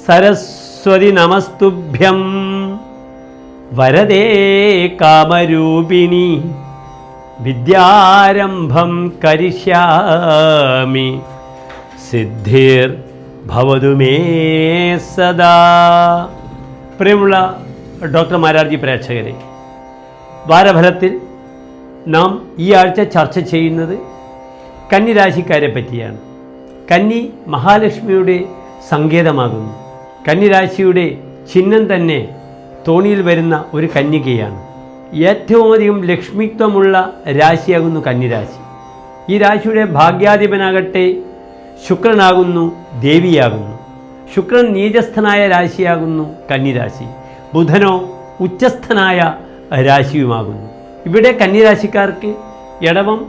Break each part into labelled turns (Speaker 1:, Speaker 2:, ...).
Speaker 1: സരസ്വതി നമസ്തുഭ്യം വരദേ കാമരൂപിണി വിദ്യാരംഭം കരിഷ്യാമി സിദ്ധിർ ഭവതു may സദാ. പ്രിയമുള്ള doctor Mararji പ്രേക്ഷകരെ, വാരഫലത്തിൽ നാം ഈ ആഴ്ച ചർച്ച ചെയ്യുന്നത് കന്നിരാശിക്കാരെ പറ്റിയാണ്. കന്നി മഹാലക്ഷ്മിയുടെ സങ്കേതമാകുന്നു. കന്നിരാശിയുടെ ചിഹ്നം തന്നെ തോണിയിൽ വരുന്ന ഒരു കന്യകയാണ്. ഏറ്റവും അധികം ലക്ഷ്മിത്വമുള്ള രാശിയാകുന്നു കന്നിരാശി. ഈ രാശിയുടെ ഭാഗ്യാധിപനാകട്ടെ ശുക്രനാകുന്നു, ദേവിയാകുന്നു. ശുക്രൻ നീചസ്ഥനായ രാശിയാകുന്നു കന്നിരാശി. ബുധനോ ഉച്ചസ്ഥനായ രാശിയുമാകുന്നു. ഇവിടെ കന്നിരാശിക്കാർക്ക് ഇടവം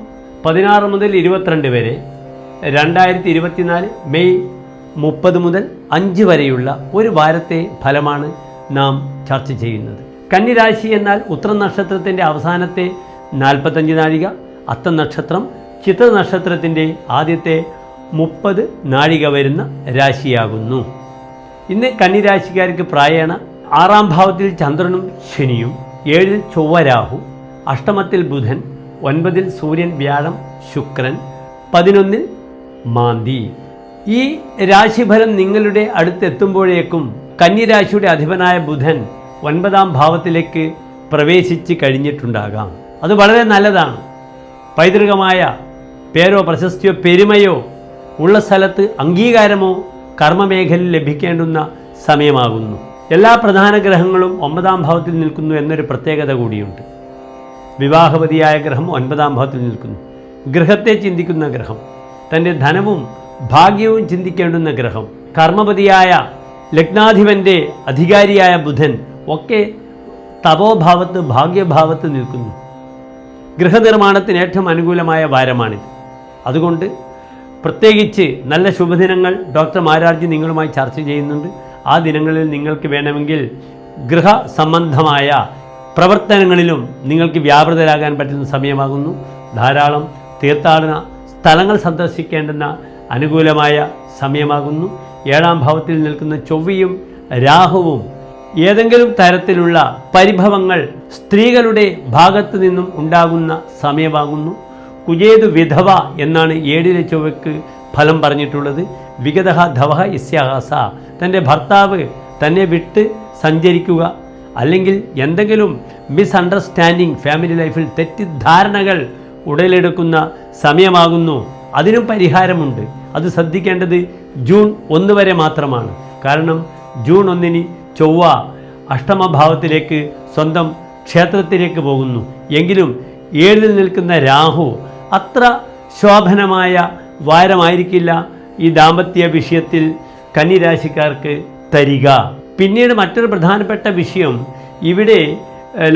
Speaker 1: 16 മുതൽ 22 വരെ, 2024 മെയ് 30 മുതൽ 5 വരെയുള്ള ഒരു വാരത്തെ ഫലമാണ് നാം ചർച്ച ചെയ്യുന്നത്. കന്നിരാശി എന്നാൽ ഉത്ര നക്ഷത്രത്തിൻ്റെ അവസാനത്തെ 45 നാഴിക, അത്തം നക്ഷത്രം, ചിത്ര നക്ഷത്രത്തിൻ്റെ ആദ്യത്തെ 30 നാഴിക വരുന്ന രാശിയാകുന്നു. ഇന്ന് കന്നിരാശിക്കാർക്ക് പ്രായേണ 6-ാം ഭാവത്തിൽ ചന്ദ്രനും ശനിയും, 7-ൽ ചൊവ്വ രാഹു, അഷ്ടമത്തിൽ ബുധൻ, 9-ൽ സൂര്യൻ വ്യാഴം ശുക്രൻ, 11-ൽ മാന്തി. ഈ രാശിഫലം നിങ്ങളുടെ അടുത്തെത്തുമ്പോഴേക്കും കന്നിരാശിയുടെ അധിപനായ ബുധൻ 9-ാം ഭാവത്തിലേക്ക് പ്രവേശിച്ച് കഴിഞ്ഞിട്ടുണ്ടാകാം. അത് വളരെ നല്ലതാണ്. പൈതൃകമായ പേരോ പ്രശസ്തിയോ പെരുമയോ ഉള്ള സ്ഥലത്ത് അംഗീകാരമോ കർമ്മമേഖലയിൽ ലഭിക്കേണ്ടുന്ന സമയമാകുന്നു. എല്ലാ പ്രധാന ഗ്രഹങ്ങളും 9-ാം ഭാവത്തിൽ നിൽക്കുന്നു എന്നൊരു പ്രത്യേകത കൂടിയുണ്ട്. വിവാഹവതിയായ ഗ്രഹം 9-ാം ഭാവത്തിൽ നിൽക്കുന്നു. ഗൃഹത്തെ ചിന്തിക്കുന്ന ഗ്രഹം, തൻ്റെ ധനവും ഭാഗ്യവും ചിന്തിക്കേണ്ടുന്ന ഗ്രഹം, കർമ്മപതിയായ ലഗ്നാധിപൻ്റെ അധികാരിയായ ബുധൻ ഒക്കെ തപോഭാവത്ത്, ഭാഗ്യഭാവത്ത് നിൽക്കുന്നു. ഗൃഹനിർമ്മാണത്തിന് ഏറ്റവും അനുകൂലമായ വാരമാണിത്. അതുകൊണ്ട് പ്രത്യേകിച്ച് നല്ല ശുഭദിനങ്ങൾ ഡോക്ടർ മാരാർജി നിങ്ങളുമായി ചർച്ച ചെയ്യുന്നുണ്ട്. ആ ദിനങ്ങളിൽ നിങ്ങൾക്ക് വേണമെങ്കിൽ ഗൃഹ സംബന്ധമായ പ്രവർത്തനങ്ങളിലും നിങ്ങൾക്ക് വ്യാപൃതരാകാൻ പറ്റുന്ന സമയമാകുന്നു. ധാരാളം തീർത്ഥാടന സ്ഥലങ്ങൾ സന്ദർശിക്കേണ്ടുന്ന അനുകൂലമായ സമയമാകുന്നു. 7-ാം ഭാവത്തിൽ നിൽക്കുന്ന ചൊവ്വയും രാഹുവും ഏതെങ്കിലും തരത്തിലുള്ള പരിഭവങ്ങൾ സ്ത്രീകളുടെ ഭാഗത്തു നിന്നും ഉണ്ടാകുന്ന സമയമാകുന്നു. കുജേതു വിധവ എന്നാണ് 7-ലെ ചൊവ്വയ്ക്ക് ഫലം പറഞ്ഞിട്ടുള്ളത്. വിഗതഹ ധവഹ ഇസ്യാഹാസ, തൻ്റെ ഭർത്താവ് തന്നെ വിട്ട് സഞ്ചരിക്കുക, അല്ലെങ്കിൽ എന്തെങ്കിലും മിസ്അണ്ടർസ്റ്റാൻഡിങ് ഫാമിലി ലൈഫിൽ തെറ്റിദ്ധാരണകൾ ഉടലെടുക്കുന്ന സമയമാകുന്നു. അതിനും പരിഹാരമുണ്ട്. അത് ശ്രദ്ധിക്കേണ്ടത് ജൂൺ 1 വരെ മാത്രമാണ്. കാരണം ജൂൺ 1-ന് ചൊവ്വ അഷ്ടമഭാവത്തിലേക്ക്, സ്വന്തം ക്ഷേത്രത്തിലേക്ക് പോകുന്നു. എങ്കിലും 7-ൽ നിൽക്കുന്ന രാഹു അത്ര ശോഭനമായ വാരമായിരിക്കില്ല ഈ ദാമ്പത്യ വിഷയത്തിൽ കന്നിരാശിക്കാർക്ക് തരിക. പിന്നീട് മറ്റൊരു പ്രധാനപ്പെട്ട വിഷയം, ഇവിടെ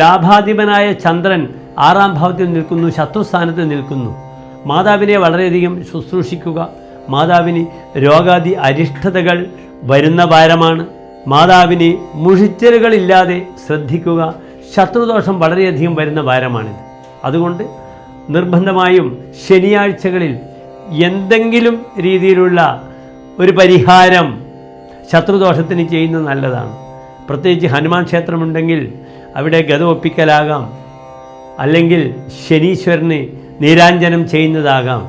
Speaker 1: ലാഭാധിപനായ ചന്ദ്രൻ 6-ാം ഭാവത്തിൽ നിൽക്കുന്നു, ശത്രുസ്ഥാനത്ത് നിൽക്കുന്നു. മാതാവിനെ വളരെയധികം ശുശ്രൂഷിക്കുക. മാതാവിന് രോഗാദി അരിഷ്ടതകൾ വരുന്ന വാരമാണ്. മാതാവിന് മുഷിച്ചലുകളില്ലാതെ ശ്രദ്ധിക്കുക. ശത്രുദോഷം വളരെയധികം വരുന്ന വാരമാണിത്. അതുകൊണ്ട് നിർബന്ധമായും ശനിയാഴ്ചകളിൽ എന്തെങ്കിലും രീതിയിലുള്ള ഒരു പരിഹാരം ശത്രുദോഷത്തിന് ചെയ്യുന്നത് നല്ലതാണ്. പ്രത്യേകിച്ച് ഹനുമാൻ ക്ഷേത്രമുണ്ടെങ്കിൽ അവിടെ ഗത ഒപ്പിക്കലാകാം, അല്ലെങ്കിൽ ശനീശ്വരന് നീരാഞ്ജനം ചെയ്യുന്നതാകാം.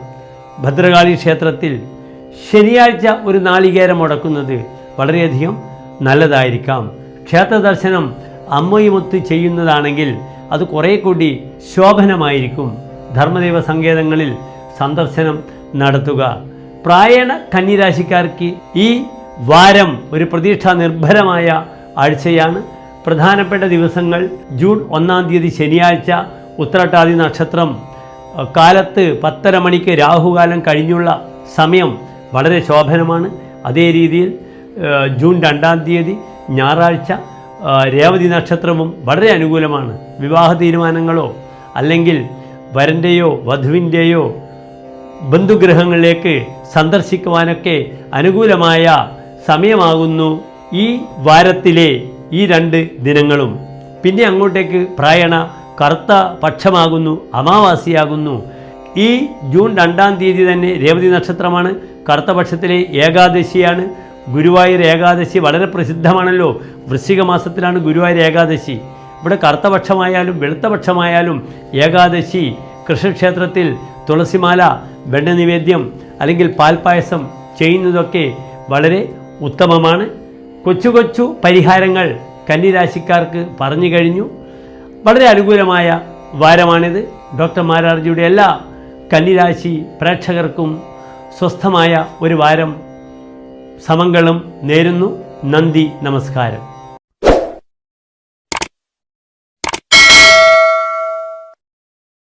Speaker 1: ഭദ്രകാളി ക്ഷേത്രത്തിൽ ശനിയാഴ്ച ഒരു നാളികേരം മുടക്കുന്നത് വളരെയധികം നല്ലതായിരിക്കാം. ക്ഷേത്ര ദർശനം അമ്മയുമൊത്ത് ചെയ്യുന്നതാണെങ്കിൽ അത് കുറേ കൂടി ശോഭനമായിരിക്കും. ധർമ്മദൈവ സങ്കേതങ്ങളിൽ സന്ദർശനം നടത്തുക. പ്രായണ കന്നിരാശിക്കാർക്ക് ഈ വാരം ഒരു പ്രതീക്ഷാ നിർഭരമായ ആഴ്ചയാണ്. പ്രധാനപ്പെട്ട ദിവസങ്ങൾ ജൂൺ 1-ാം തീയതി ശനിയാഴ്ച, ഉത്രട്ടാതി നക്ഷത്രം, കാലത്ത് 10:30 മണിക്ക് രാഹുകാലം കഴിഞ്ഞുള്ള സമയം വളരെ ശോഭനമാണ്. അതേ രീതിയിൽ ജൂൺ 2-ാം തീയതി ഞായറാഴ്ച രേവതി നക്ഷത്രവും വളരെ അനുകൂലമാണ്. വിവാഹ തീരുമാനങ്ങളോ അല്ലെങ്കിൽ വരൻ്റെയോ വധുവിൻ്റെയോ ബന്ധുഗൃഹങ്ങളിലേക്ക് സന്ദർശിക്കുവാനൊക്കെ അനുകൂലമായ സമയമാകുന്നു ഈ വാരത്തിലെ ഈ 2 ദിനങ്ങളും. പിന്നെ അങ്ങോട്ടേക്ക് പ്രായണ കറുത്ത പക്ഷമാകുന്നു, അമാവാസിയാകുന്നു. ഈ ജൂൺ 2-ാം തീയതി തന്നെ രേവതി നക്ഷത്രമാണ്, കറുത്ത പക്ഷത്തിലെ ഏകാദശിയാണ്. ഗുരുവായൂർ ഏകാദശി വളരെ പ്രസിദ്ധമാണല്ലോ. വൃശ്ചിക മാസത്തിലാണ് ഗുരുവായൂർ ഏകാദശി. ഇവിടെ കറുത്തപക്ഷമായാലും വെളുത്തപക്ഷമായാലും ഏകാദശി കൃഷ്ണക്ഷേത്രത്തിൽ തുളസിമാല, വെണ്ണനിവേദ്യം അല്ലെങ്കിൽ പാൽപ്പായസം ചെയ്യുന്നതൊക്കെ വളരെ ഉത്തമമാണ്. കൊച്ചു കൊച്ചു പരിഹാരങ്ങൾ കന്നിരാശിക്കാർക്ക് പറഞ്ഞു കഴിഞ്ഞു. വളരെ അനുകൂലമായ വാരമാണിത്. ഡോക്ടർ മാരാർജിയുടെ എല്ലാ കന്നിരാശി പ്രേക്ഷകർക്കും സ്വസ്ഥമായ ഒരു വാരം സമംഗളം നേരുന്നു. നന്ദി, നമസ്കാരം.